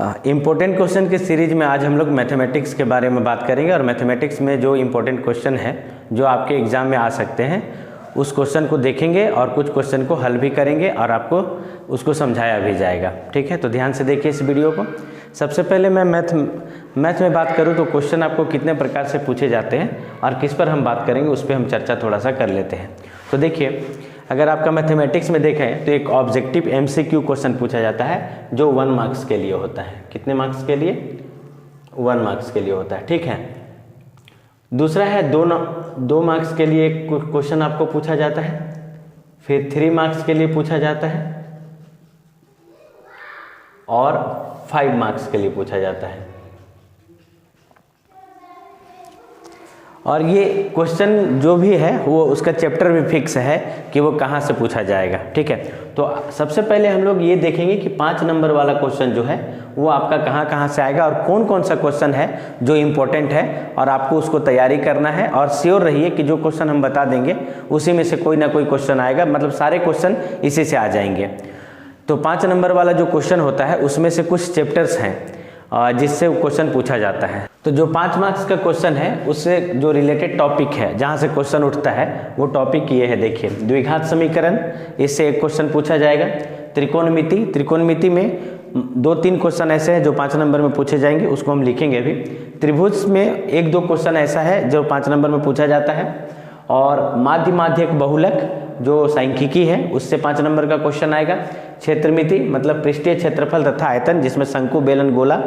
Important question की series में आज हम लोग मैथमेटिक्स के बारे में बात करेंगे और मैथमेटिक्स में जो इम्पोर्टेंट क्वेश्चन है जो आपके एग्ज़ाम में आ सकते हैं उस क्वेश्चन को देखेंगे और कुछ क्वेश्चन को हल भी करेंगे और आपको उसको समझाया भी जाएगा। ठीक है, तो ध्यान से देखिए इस वीडियो को। सबसे पहले मैं मैथ में बात करूँ तो क्वेश्चन आपको कितने प्रकार से पूछे जाते हैं और किस पर हम बात करेंगे उस पर हम चर्चा थोड़ा सा कर लेते हैं। तो देखिए, अगर आपका मैथमेटिक्स में देखें तो एक ऑब्जेक्टिव MCQ क्वेश्चन पूछा जाता है जो 1 मार्क्स के लिए होता है। कितने मार्क्स के लिए? 1 मार्क्स के लिए होता है। ठीक है, दूसरा है 2 मार्क्स के लिए क्वेश्चन आपको पूछा जाता है, फिर 3 मार्क्स के लिए पूछा जाता है और 5 मार्क्स के लिए पूछा जाता है। और ये क्वेश्चन जो भी है वो उसका चैप्टर भी फिक्स है कि वो कहाँ से पूछा जाएगा। ठीक है, तो सबसे पहले हम लोग ये देखेंगे कि 5 नंबर वाला क्वेश्चन जो है वो आपका कहाँ से आएगा और कौन कौन सा क्वेश्चन है जो इम्पोर्टेंट है और आपको उसको तैयारी करना है। और श्योर रहिए कि जो क्वेश्चन हम बता देंगे उसी में से कोई ना कोई क्वेश्चन आएगा, मतलब सारे क्वेश्चन इसी से आ जाएंगे। तो 5 नंबर वाला जो क्वेश्चन होता है उसमें से कुछ चैप्टर्स हैं जिससे क्वेश्चन पूछा जाता है। तो जो 5 मार्क्स का क्वेश्चन है उससे जो रिलेटेड टॉपिक है जहाँ से क्वेश्चन उठता है वो टॉपिक ये है। देखिए, द्विघात समीकरण, इससे एक क्वेश्चन पूछा जाएगा। त्रिकोणमिति में 2-3 क्वेश्चन ऐसे हैं जो 5 नंबर में पूछे जाएंगे, उसको हम लिखेंगे भी। त्रिभुज में 1-2 क्वेश्चन ऐसा है जो 5 नंबर में पूछा जाता है। और माध्यक बहुलक जो सांख्यिकी है उससे 5 नंबर का क्वेश्चन आएगा। क्षेत्रमिति मतलब पृष्ठीय क्षेत्रफल तथा आयतन, जिसमें शंकु बेलन गोला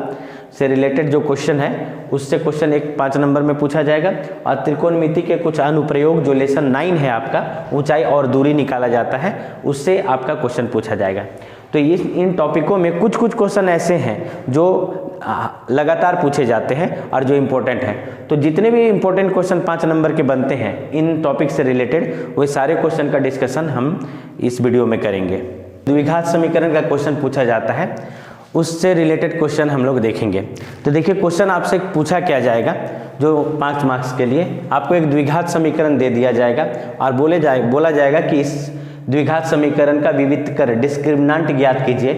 से रिलेटेड जो क्वेश्चन है उससे क्वेश्चन 5 नंबर में पूछा जाएगा। और त्रिकोणमिति के कुछ अनुप्रयोग जो लेसन 9 है आपका, ऊंचाई और दूरी निकाला जाता है, उससे आपका क्वेश्चन पूछा जाएगा। तो इन टॉपिकों में कुछ क्वेश्चन ऐसे हैं जो लगातार पूछे जाते हैं और जो इम्पोर्टेंट हैं। तो जितने भी इम्पोर्टेंट क्वेश्चन 5 नंबर के बनते हैं इन टॉपिक से रिलेटेड, वो सारे क्वेश्चन का डिस्कशन हम इस वीडियो में करेंगे। द्विघात समीकरण का क्वेश्चन पूछा जाता है, उससे रिलेटेड क्वेश्चन हम लोग देखेंगे। तो देखिए, क्वेश्चन आपसे पूछा क्या जाएगा जो 5 मार्क्स के लिए आपको एक द्विघात समीकरण दे दिया जाएगा और बोला जाएगा कि इस द्विघात समीकरण का विविध कर डिस्क्रिमिनेंट ज्ञात कीजिए,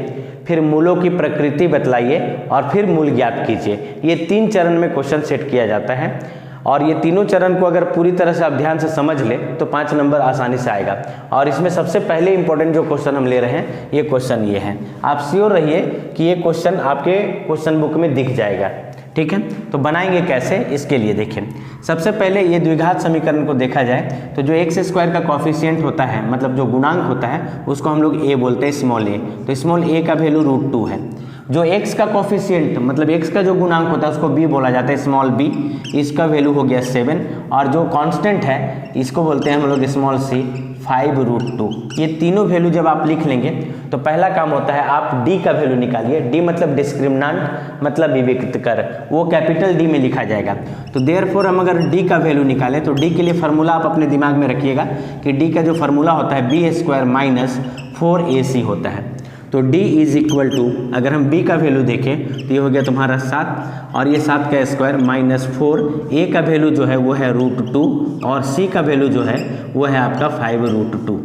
फिर मूलों की प्रकृति बतलाइए और फिर मूल ज्ञात कीजिए। ये 3 चरण में क्वेश्चन सेट किया जाता है और ये तीनों चरण को अगर पूरी तरह से आप ध्यान से समझ ले तो 5 नंबर आसानी से आएगा। और इसमें सबसे पहले इंपॉर्टेंट जो क्वेश्चन हम ले रहे हैं ये क्वेश्चन ये है। आप श्योर रहिए कि ये क्वेश्चन आपके क्वेश्चन बुक में दिख जाएगा। ठीक है, तो बनाएंगे कैसे, इसके लिए देखिए, सबसे पहले ये द्विघात समीकरण को देखा जाए तो जो x² का कॉफिशिएंट होता है, मतलब जो गुणांक होता है, उसको हम लोग a बोलते हैं, स्मॉल a। तो स्मॉल a का वैल्यू √2 है। जो x का कॉफिशिएंट मतलब x का जो गुणांक होता है उसको b बोला जाता है, स्मॉल b, इसका वैल्यू हो गया 7। और जो कांस्टेंट है इसको बोलते हैं हम लोग स्मॉल c, 5√2। ये तीनों वैल्यू जब आप लिख लेंगे तो पहला काम होता है आप d का वैल्यू निकालिए। d मतलब डिस्क्रिमिनेंट मतलब विविक्त कर, वो कैपिटल D में लिखा जाएगा। तो देयरफॉर हम अगर d का वैल्यू निकालें तो d के लिए फार्मूला आप अपने दिमाग में रखिएगा कि d का जो फार्मूला होता है b² - 4ac होता है। तो d = अगर हम b का वैल्यू देखें तो ये हो गया तुम्हारा 7 और ये 7 का स्क्वायर -4, a का वैल्यू जो है वो है √2 और c का वैल्यू जो है वो है आपका 5√2।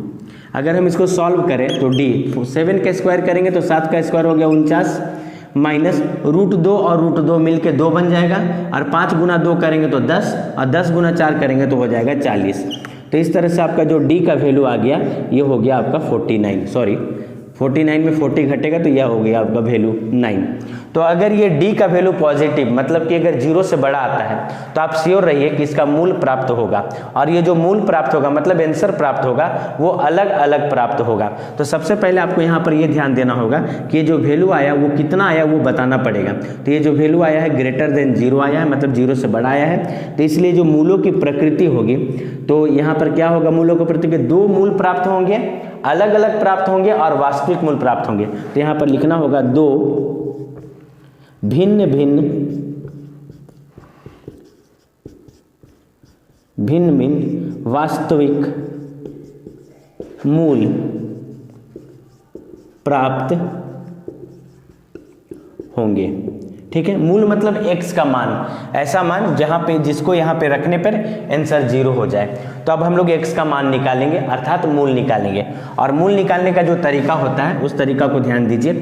अगर हम इसको सॉल्व करें तो d 7 का स्क्वायर करेंगे तो 7 का स्क्वायर हो गया 49 माइनस √2 और √2 मिलके 2 बन जाएगा और 5 गुना 2 करेंगे तो 10 और 10 गुना 4 करेंगे तो हो जाएगा 40। तो इस तरह से आपका जो d का वैल्यू आ गया ये हो गया आपका 49 में 40 घटेगा तो यह हो गया आपका वैल्यू 9। तो अगर ये d का वैल्यू पॉजिटिव मतलब कि अगर 0 से बड़ा आता है तो आप श्योर रहिए कि इसका मूल प्राप्त होगा। और ये जो मूल प्राप्त होगा मतलब आंसर प्राप्त होगा वो अलग अलग प्राप्त होगा। तो सबसे पहले आपको यहाँ पर ये ध्यान देना होगा कि ये जो वैल्यू आया वो कितना आया वो बताना पड़ेगा। तो ये जो वैल्यू आया है >0 आया है, मतलब 0 से बड़ा आया है। तो इसलिए जो मूलों की प्रकृति होगी तो यहाँ पर क्या होगा, मूलों की प्रकृति के 2 मूल प्राप्त होंगे, अलग अलग प्राप्त होंगे और वास्तविक मूल प्राप्त होंगे। तो यहाँ पर लिखना होगा 2 भिन्न वास्तविक मूल प्राप्त होंगे। ठीक है, मूल मतलब x का मान, ऐसा मान जहाँ पे जिसको यहाँ पे रखने पर आंसर 0 हो जाए। तो अब हम लोग x का मान निकालेंगे अर्थात मूल निकालेंगे। और मूल निकालने का जो तरीका होता है उस तरीका को ध्यान दीजिए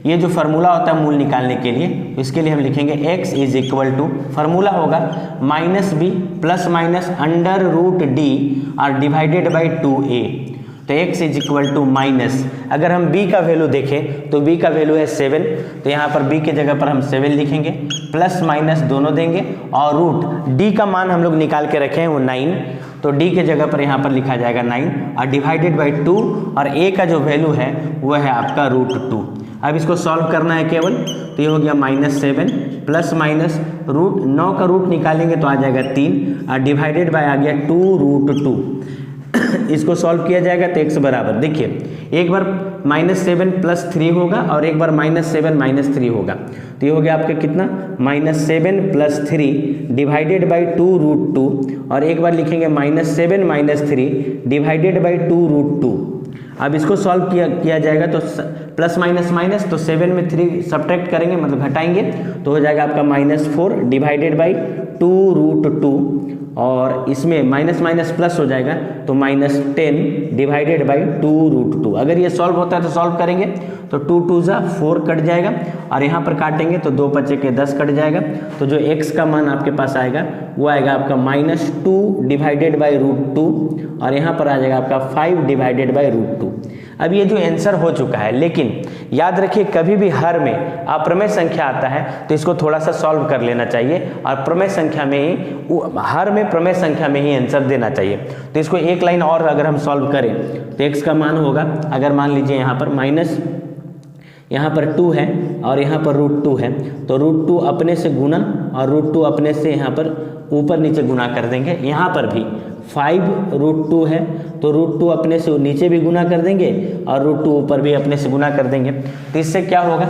ये जो फार्मूला होता है मूल निकालने के लिए, इसके लिए हम लिखेंगे x is equal to, formula होगा -b plus minus under root D और डिवाइडेड बाई 2a। तो x is equal to minus, अगर हम b का वैल्यू देखें तो b का वैल्यू है 7, तो यहाँ पर b के जगह पर हम 7 लिखेंगे, प्लस माइनस दोनों देंगे और रूट d का मान हम लोग निकाल के रखे हैं वो 9, तो d के जगह पर यहाँ पर लिखा जाएगा 9 और डिवाइडेड बाई 2 और a का जो वैल्यू है वो है आपका √2। अब इसको सॉल्व करना है केवल, तो ये हो गया -7 प्लस माइनस रूट 9 का रूट निकालेंगे तो आ जाएगा 3 और डिवाइडेड बाय आ गया 2√2। इसको सॉल्व किया जाएगा तो x बराबर, देखिए एक बार -7 प्लस 3 होगा और एक बार -7 -3 होगा, तो ये हो गया आपका कितना -7 प्लस 3 डिवाइडेड बाई 2√2 और एक बार लिखेंगे -7 -3 डिवाइडेड बाई 2√2। अब इसको सॉल्व किया जाएगा तो प्लस माइनस माइनस, तो 7 में 3 सब्ट्रैक्ट करेंगे मतलब घटाएंगे तो हो जाएगा आपका -4 डिवाइडेड बाई 2√2 और इसमें माइनस माइनस प्लस हो जाएगा तो -10 डिवाइडेड बाई 2√2। अगर ये सॉल्व होता है तो सॉल्व करेंगे तो 2 2 जा 4 कट जाएगा और यहाँ पर काटेंगे तो 2 5 के 10 कट जाएगा, तो जो x का मान आपके पास आएगा वो आएगा आपका -2 डिवाइडेड बाई √2 और यहाँ पर आ जाएगा आपका 5 डिवाइडेड बाई √2। अब ये जो आंसर हो चुका है, लेकिन याद रखिए कभी भी हर में अप्रमेय संख्या आता है तो इसको थोड़ा सा सॉल्व कर लेना चाहिए और प्रमेय संख्या में ही, हर में प्रमेय संख्या में ही आंसर देना चाहिए। तो इसको एक लाइन और अगर हम सॉल्व करें तो x का मान होगा, अगर मान लीजिए यहाँ पर माइनस यहाँ पर 2 है और यहाँ पर √2 है, तो √2 अपने से गुना और √2 अपने से यहाँ पर ऊपर नीचे गुना कर देंगे। यहाँ पर भी 5√2 है तो √2 अपने से नीचे भी गुना कर देंगे और √2 ऊपर भी अपने से गुना कर देंगे। तो इससे क्या होगा,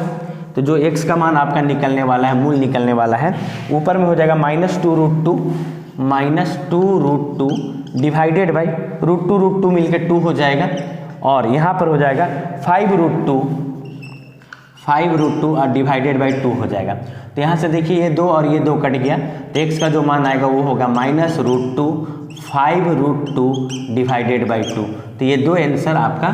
तो जो x का मान आपका निकलने वाला है, मूल निकलने वाला है, ऊपर में हो जाएगा -2√2 डिवाइडेड बाई √2 मिलकर 2 हो जाएगा और यहाँ पर हो जाएगा 5√2 और डिवाइडेड बाई 2 हो जाएगा। तो यहाँ से देखिए ये 2 और ये 2 कट गया, तो x का जो मान आएगा वो होगा -√2 5√2 डिवाइडेड बाई 2। तो ये दो आंसर आपका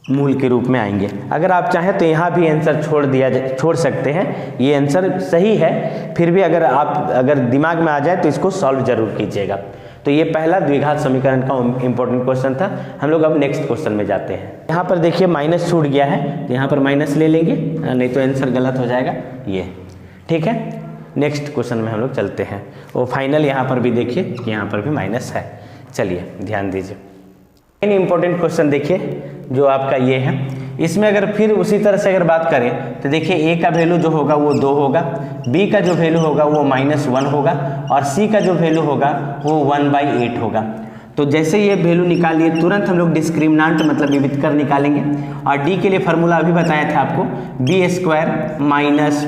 मूल के रूप में आएंगे। अगर आप चाहें तो यहाँ भी आंसर छोड़ सकते हैं, ये आंसर सही है, फिर भी अगर दिमाग में आ जाए तो इसको सॉल्व जरूर कीजिएगा। तो ये पहला द्विघात समीकरण का इम्पोर्टेंट क्वेश्चन था। हम लोग अब नेक्स्ट क्वेश्चन में जाते हैं। यहाँ पर देखिए माइनस छूट गया है, तो यहाँ पर माइनस ले लेंगे, नहीं तो आंसर गलत हो जाएगा ये, ठीक है। नेक्स्ट क्वेश्चन में हम लोग चलते हैं। वो फाइनल यहाँ पर भी देखिए कि यहाँ पर भी माइनस है। चलिए ध्यान दीजिए, इन इम्पोर्टेंट क्वेश्चन देखिए जो आपका ये है। इसमें अगर फिर उसी तरह से अगर बात करें तो देखिए a का वैल्यू जो होगा वो 2 होगा, b का जो वैल्यू होगा वो -1 होगा और c का जो वैल्यू होगा वो 1/8 होगा। तो जैसे ये वैल्यू निकालिए तुरंत हम लोग डिस्क्रिमिनेंट मतलब विविधकर निकालेंगे और d के लिए फार्मूला अभी बताया था आपको, b²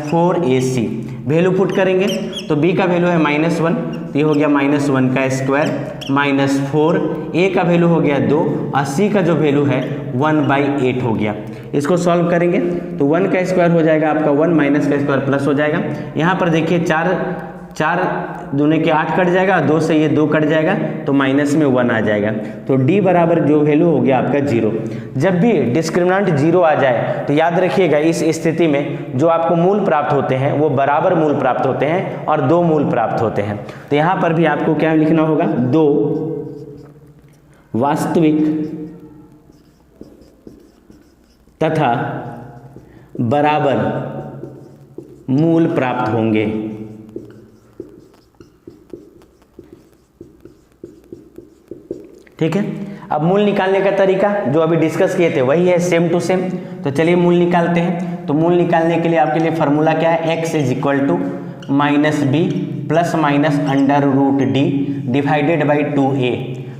- 4ac। वैल्यू पुट करेंगे तो b का वैल्यू है -1, तो ये हो गया -1 का स्क्वायर -4, a का वैल्यू हो गया 2 और c का जो वैल्यू है 1/8 हो गया। इसको सॉल्व करेंगे तो 1 का स्क्वायर हो जाएगा आपका 1 माइनस का स्क्वायर प्लस हो जाएगा। यहाँ पर देखिए 4 दूने के 8 कट जाएगा, 2 से ये 2 कट जाएगा तो माइनस में 1 आ जाएगा। तो d बराबर जो वैल्यू हो गया आपका 0। जब भी डिस्क्रिमिनेंट 0 आ जाए तो याद रखिएगा इस स्थिति में जो आपको मूल प्राप्त होते हैं वो बराबर मूल प्राप्त होते हैं और 2 मूल प्राप्त होते हैं। तो यहाँ पर भी आपको क्या लिखना होगा, 2 वास्तविक तथा बराबर मूल प्राप्त होंगे। ठीक है। अब मूल निकालने का तरीका जो अभी डिस्कस किए थे वही है, सेम टू सेम। तो चलिए मूल निकालते हैं। तो मूल निकालने के लिए आपके लिए फार्मूला क्या है, x is equal to -b plus minus √d divided by 2a।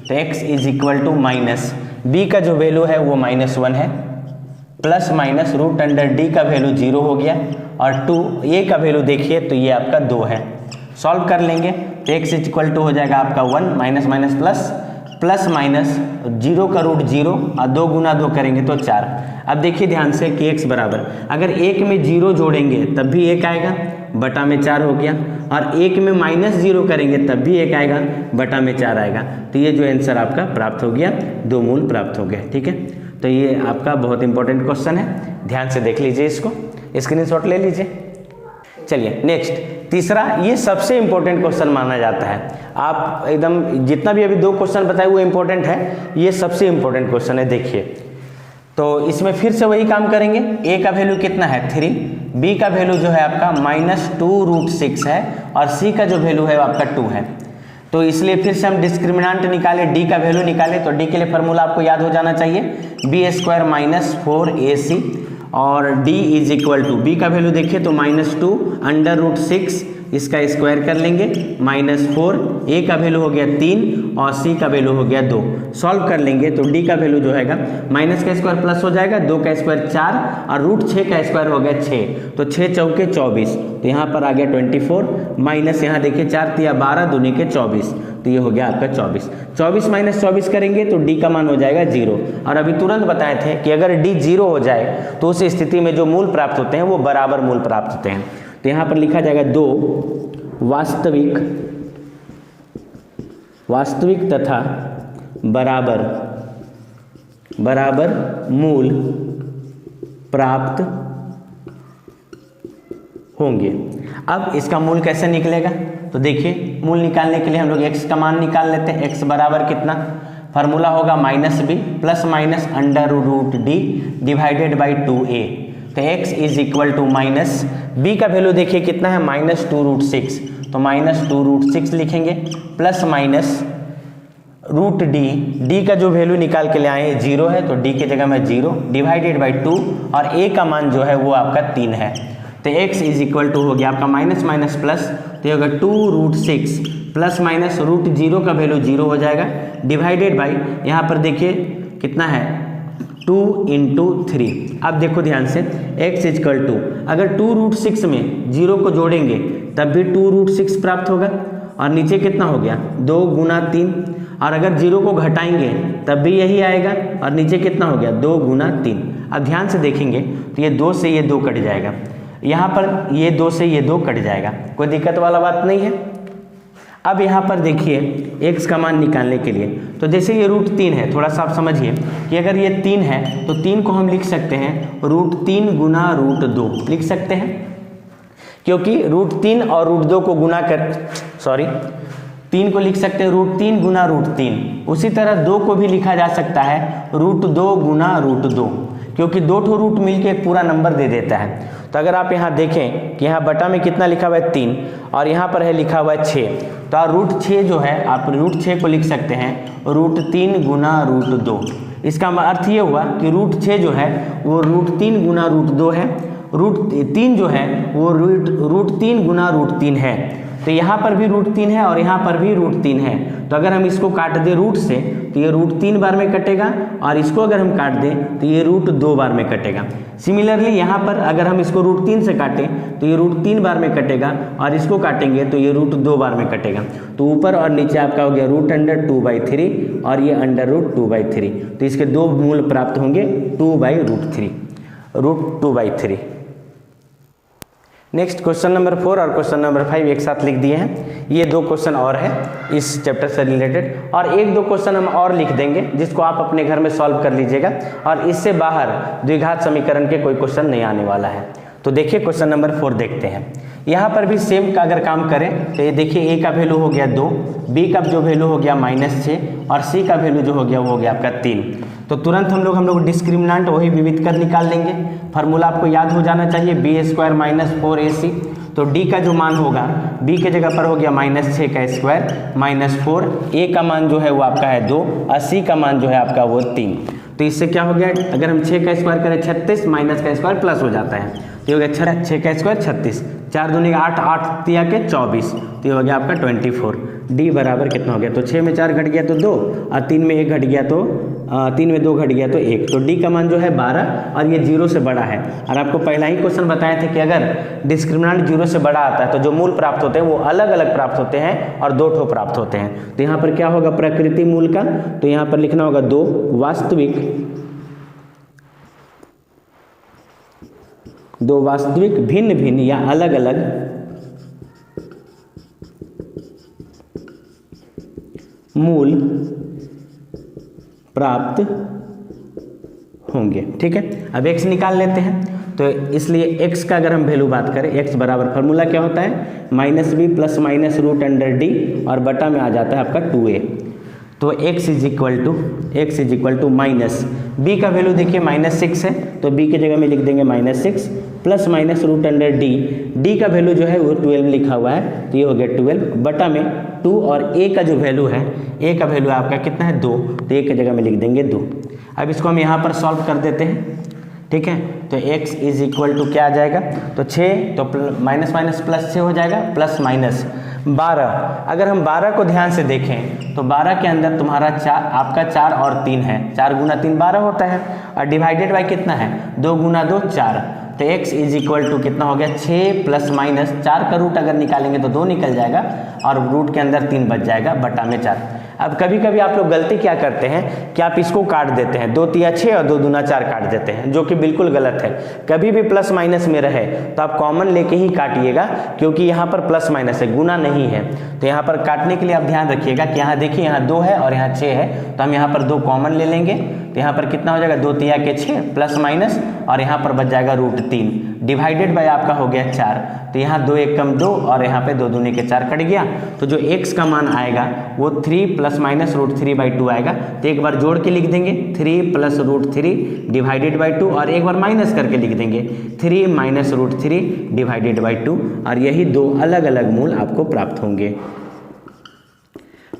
तो x is equal to b का जो वैल्यू है वो -1 है, प्लस माइनस √d का वैल्यू 0 हो गया और a का वैल्यू देखिए तो ये आपका 2 है। सॉल्व कर लेंगे तो x इज इक्वल टू हो जाएगा आपका 1 माइनस माइनस प्लस माइनस 0 का रूट 0 और 2 गुना 2 करेंगे तो 4। अब देखिए ध्यान से कि x बराबर, अगर 1 में 0 जोड़ेंगे तब भी 1 आएगा, बटा में 4 हो गया, और 1 में -0 करेंगे तब भी 1 आएगा, बटा में 4 आएगा। तो ये जो आंसर आपका प्राप्त हो गया, 2 मूल प्राप्त हो गए। ठीक है। तो ये आपका बहुत इंपॉर्टेंट क्वेश्चन है, ध्यान से देख लीजिए, इसको स्क्रीनशॉट ले लीजिए। चलिए नेक्स्ट, तीसरा, ये सबसे इंपॉर्टेंट क्वेश्चन माना जाता है। आप एकदम जितना भी अभी 2 क्वेश्चन बताए वो इंपॉर्टेंट है, ये सबसे इंपॉर्टेंट क्वेश्चन है। देखिए, तो इसमें फिर से वही काम करेंगे। a का वैल्यू कितना है 3, b का वैल्यू जो है आपका -2√6 है और c का जो वैल्यू है आपका 2 है। तो इसलिए फिर से हम डिस्क्रिमिनेंट निकाले, d का वैल्यू निकाले, तो d के लिए फॉर्मूला आपको याद हो जाना चाहिए, b² - 4ac और d is equal to, b का वैल्यू देखिए तो -2√6, इसका स्क्वायर कर लेंगे, -4, a का वैल्यू हो गया 3 और c का वैल्यू हो गया 2। सॉल्व कर लेंगे तो d का वैल्यू जो है माइनस का स्क्वायर प्लस हो जाएगा, 2 का स्क्वायर 4 और √6 का स्क्वायर हो गया 6, तो 6 चौके 24, तो यहाँ पर आ गया 24 माइनस यहाँ देखिए 4 तिया 12 दूनी के 24, तो ये हो गया आपका 24। 24 - 24 करेंगे तो d का मान हो जाएगा 0। और अभी तुरंत बताए थे कि अगर d 0 हो जाए तो उस स्थिति में जो मूल प्राप्त होते हैं वो बराबर मूल प्राप्त होते हैं। तो यहाँ पर लिखा जाएगा 2 वास्तविक तथा बराबर मूल प्राप्त होंगे। अब इसका मूल कैसे निकलेगा, तो देखिए, मूल निकालने के लिए हम लोग x का मान निकाल लेते हैं। x बराबर कितना, फार्मूला होगा -b + -√d divided by 2a। तो x is equal to b का वैल्यू देखिए कितना है -2√6, तो -2√6 लिखेंगे, प्लस माइनस √d, का जो वैल्यू निकाल के ले आए 0 है, तो d की जगह में 0 डिवाइडेड बाई 2 और a का मान जो है वो आपका 3 है। तो x इज इक्वल टू हो गया आपका माइनस माइनस प्लस, तो ये होगा 2√6 प्लस माइनस √0 का वैल्यू 0 हो जाएगा, डिवाइडेड बाई यहाँ पर देखिए कितना है 2 × 3। अब देखो ध्यान से, x इक्वल टू, अगर 2√6 में 0 को जोड़ेंगे तब भी 2√6 प्राप्त होगा, और नीचे कितना हो गया 2 × 3, और अगर 0 को घटाएंगे तब भी यही आएगा, और नीचे कितना हो गया 2 × 3। अब ध्यान से देखेंगे तो ये 2 से ये 2 कट जाएगा, यहाँ पर ये 2 से ये 2 कट जाएगा, कोई दिक्कत वाला बात नहीं है। अब यहाँ पर देखिए x का मान निकालने के लिए, तो जैसे ये √3 है, थोड़ा सा आप समझिए कि अगर ये 3 है तो 3 को हम लिख सकते हैं √3 × √2 लिख सकते हैं, क्योंकि √3 और √2 को गुना कर 3 को लिख सकते हैं √3 × √3। उसी तरह 2 को भी लिखा जा सकता है √2 × √2, क्योंकि 2 ठो रूट मिलके एक पूरा नंबर दे देता है। तो अगर आप यहाँ देखें कि यहाँ बटा में कितना लिखा हुआ है 3 और यहाँ पर है लिखा हुआ है 6, तो √6 जो है आप √6 को लिख सकते हैं √3 × √2। इसका अर्थ ये हुआ कि √6 जो है वो √3 × √2 है, √3 जो है वो √3 × √3 है। तो यहाँ पर भी √3 है और यहाँ पर भी √3 है, तो अगर हम इसको काट दें रूट से तो ये √3 बार में कटेगा, और इसको अगर हम काट दें तो ये √2 बार में कटेगा। सिमिलरली यहाँ पर अगर हम इसको √3 से काटें तो ये √3 बार में कटेगा, और इसको काटेंगे तो ये √2 बार में कटेगा। तो ऊपर और नीचे आपका हो गया √2/3 और ये √2/3, तो इसके 2 मूल प्राप्त होंगे 2/√3, √2/3। नेक्स्ट क्वेश्चन नंबर 4 और क्वेश्चन नंबर 5 एक साथ लिख दिए हैं। ये 2 क्वेश्चन और है इस चैप्टर से रिलेटेड, और 1-2 क्वेश्चन हम और लिख देंगे जिसको आप अपने घर में सॉल्व कर लीजिएगा, और इससे बाहर द्विघात समीकरण के कोई क्वेश्चन नहीं आने वाला है। तो देखिए क्वेश्चन नंबर 4 देखते हैं। यहाँ पर भी सेम का अगर काम करें तो ये देखिए a का वैल्यू हो गया 2, b का जो वैल्यू हो गया -6 और c का वैल्यू जो हो गया वो हो गया आपका 3। तो तुरंत हम लोग डिस्क्रिमिनेंट वही विविध कर निकाल लेंगे। फार्मूला आपको याद हो जाना चाहिए b² - 4ac। तो d का जो मान होगा b के जगह पर हो गया -6 का स्क्वायर -4, a का मान जो है वो आपका है 2 और c का मान जो है आपका वो 3। तो इससे क्या हो गया, अगर हम 6 का स्क्वायर करें 36, माइनस का स्क्वायर प्लस हो जाता है, तो ये हो गया 6 का स्क्वायर 36, 4 दूनी का 8, 8 तिया के 24, तो ये हो गया आपका 24। d बराबर कितना हो गया, तो 6 में 4 घट गया तो 2 और 3 में 1 घट गया तो 3 में 2 घट गया तो 1, तो d का मान जो है 12 और ये 0 से बड़ा है। और आपको पहला ही क्वेश्चन बताए थे कि अगर डिस्क्रिमिनेंट 0 से बड़ा आता है तो जो मूल प्राप्त होते हैं वो अलग अलग प्राप्त होते हैं और 2 ठो प्राप्त होते हैं। तो यहाँ पर क्या होगा प्रकृति मूल का, तो यहाँ पर लिखना होगा 2 वास्तविक भिन्न भिन्न या अलग अलग मूल प्राप्त होंगे। ठीक है, अब x निकाल लेते हैं। तो इसलिए x का अगर हम वैल्यू बात करें, x बराबर फार्मूला क्या होता है, -b plus minus root under D और बटा में आ जाता है आपका 2a। तो x is equal to minus b का वैल्यू देखिए -6 है, तो b की जगह में लिख देंगे -6 plus minus root under d का वैल्यू जो है वो 12 लिखा हुआ है, तो ये हो गया 12 बटा में 2 और a का जो वैल्यू है, a का वैल्यू आपका कितना है 2, तो a की जगह में लिख देंगे 2। अब इसको हम यहाँ पर सॉल्व कर देते हैं। ठीक है, तो x इज इक्वल टू क्या आ जाएगा, तो 6 तो माइनस माइनस प्लस 6 हो जाएगा, प्लस माइनस 12। अगर हम 12 को ध्यान से देखें तो 12 के अंदर तुम्हारा आपका 4 और 3 है, 4 गुना 3 12 होता है, और डिवाइडेड बाई कितना है 2 गुना 2 4। तो x इज इक्वल टू कितना हो गया 6 प्लस माइनस 4 का रूट अगर निकालेंगे तो 2 निकल जाएगा और रूट के अंदर 3 बच जाएगा बटा में 4। अब कभी कभी आप लोग गलती क्या करते हैं कि आप इसको काट देते हैं, 2 तिया 6 और 2 दूना 4 काट देते हैं, जो कि बिल्कुल गलत है। कभी भी प्लस माइनस में रहे तो आप कॉमन लेके ही काटिएगा, क्योंकि यहाँ पर प्लस माइनस है, गुना नहीं है। तो यहाँ पर काटने के लिए आप ध्यान रखिएगा कि यहाँ देखिए यहाँ 2 है और यहाँ 6 है, तो हम यहाँ पर 2 कॉमन ले लेंगे। तो यहाँ पर कितना हो जाएगा 2 तिया के 6 प्लस माइनस और यहाँ पर बच जाएगा रूट 3 डिवाइडेड बाय आपका हो गया 4। तो यहाँ 2 1 कम 2 और यहाँ पे 2 दूनी के 4 कट गया। तो जो x का मान आएगा वो 3 प्लस माइनस रूट 3/2 आएगा। तो एक बार जोड़ के लिख देंगे 3 प्लस रूट 3 डिवाइडेड बाई 2 और एक बार माइनस करके लिख देंगे 3 माइनस रूट 3 डिवाइडेड बाई 2, और यही 2 अलग अलग मूल आपको प्राप्त होंगे।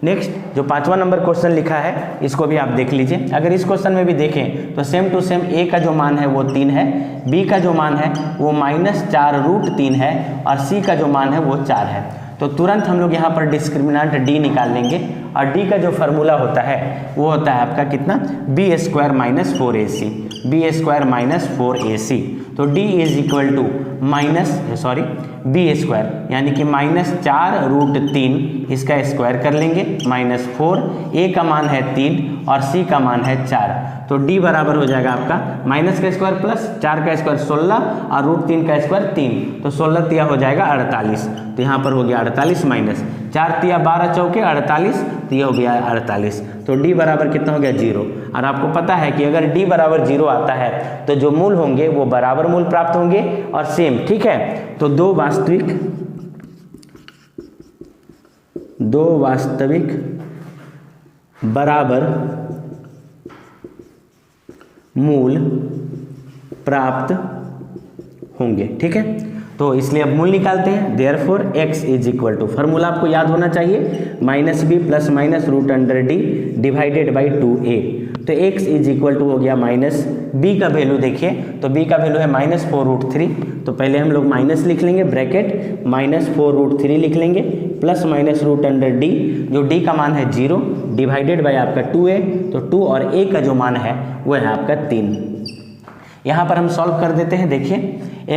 नेक्स्ट जो 5वां नंबर क्वेश्चन लिखा है इसको भी आप देख लीजिए। अगर इस क्वेश्चन में भी देखें तो सेम टू सेम a का जो मान है वो 3 है, b का जो मान है वो -4 रूट 3 है और c का जो मान है वो 4 है। तो तुरंत हम लोग यहाँ पर डिस्क्रिमिनेंट d निकाल लेंगे, और d का जो फार्मूला होता है वो होता है आपका कितना b² minus 4ac, b² - 4ac। तो d is equal to b², यानी कि -4 रूट 3 इसका स्क्वायर कर लेंगे -4, a का मान है 3 और c का मान है 4। तो d बराबर हो जाएगा आपका माइनस का स्क्वायर प्लस 4 का स्क्वायर 16 और रूट 3 का स्क्वायर 3, तो 16 तिया हो जाएगा 48। तो यहाँ पर हो गया 48 माइनस 4 तिया 12 चौके 48, तो ये हो गया 48। तो d बराबर कितना हो गया 0। और आपको पता है कि अगर d बराबर 0 आता है तो जो मूल होंगे वो बराबर मूल प्राप्त होंगे और सेम। ठीक है, तो दो वास्तविक बराबर मूल प्राप्त होंगे। ठीक है, तो इसलिए अब मूल निकालते हैं। Therefore x is equal to, formula आपको याद होना चाहिए, -b plus minus root under d divided by 2a। तो x इज इक्वल टू हो गया -b का वैल्यू देखिए, तो b का वैल्यू है -4 रूट 3। तो पहले हम लोग माइनस लिख लेंगे, ब्रैकेट -4 रूट 3 लिख लेंगे, plus minus root under d, जो d का मान है 0 डिवाइडेड बाई आपका 2a। तो 2 और a का जो मान है वो है आपका 3। यहाँ पर हम सॉल्व कर देते हैं। देखिए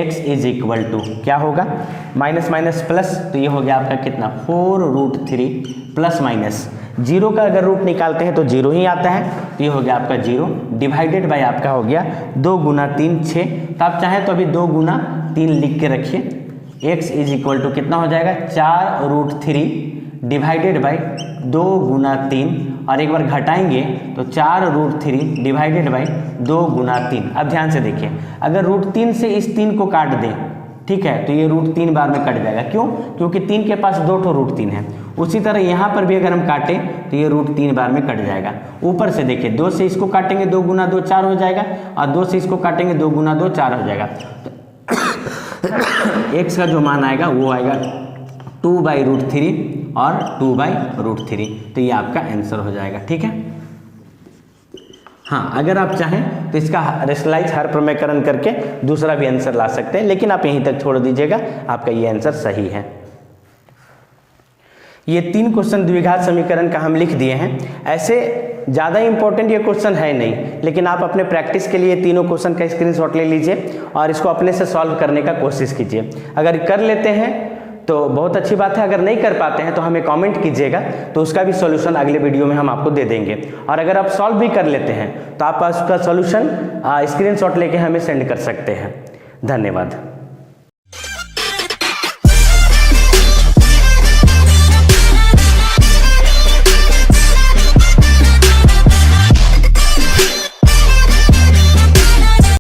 x इज इक्वल टू क्या होगा, माइनस माइनस प्लस, तो ये हो गया आपका कितना 4 रूट 3 प्लस माइनस 0 का अगर रूट निकालते हैं तो 0 ही आता है, तो ये हो गया आपका 0 डिवाइडेड बाय आपका हो गया 2 गुना 3 6। तो आप चाहें तो अभी 2 गुना 3 लिख के रखिए। x इज इक्वल टू कितना हो जाएगा 4 रूट 3 डिवाइडेड बाई 2 गुना 3, और एक बार घटाएंगे तो 4 रूट 3 डिवाइडेड बाई 2 गुना 3। अब ध्यान से देखिए, अगर रूट 3 से इस 3 को काट दें, ठीक है, तो ये रूट 3 बार में कट जाएगा। क्यों? क्योंकि 3 के पास 2 ठो रूट 3 है। उसी तरह यहाँ पर भी अगर हम काटें तो ये रूट 3 बार में कट जाएगा। ऊपर से देखिए 2 से इसको काटेंगे 2 गुना 2 4 हो जाएगा, और 2 से इसको काटेंगे 2 गुना 2 4 हो जाएगा। तो x का जो मान आएगा वो आएगा 2/√3 और 2/√3। तो ये आपका आंसर हो जाएगा। ठीक है, हाँ, अगर आप चाहें तो इसका रेशनलाइज हर प्रमेयकरण करके दूसरा भी आंसर ला सकते हैं, लेकिन आप यहीं तक छोड़ दीजिएगा, आपका ये आंसर सही है। ये 3 क्वेश्चन द्विघात समीकरण का हम लिख दिए हैं। ऐसे ज़्यादा इंपॉर्टेंट ये क्वेश्चन है नहीं, लेकिन आप अपने प्रैक्टिस के लिए तीनों क्वेश्चन का स्क्रीनशॉट ले लीजिए और इसको अपने से सॉल्व करने का कोशिश कीजिए। अगर कर लेते हैं तो बहुत अच्छी बात है, अगर नहीं कर पाते हैं तो हमें कमेंट कीजिएगा, तो उसका भी सॉल्यूशन अगले वीडियो में हम आपको दे देंगे। और अगर आप सॉल्व भी कर लेते हैं तो आप उसका सॉल्यूशन स्क्रीनशॉट लेके हमें सेंड कर सकते हैं। धन्यवाद।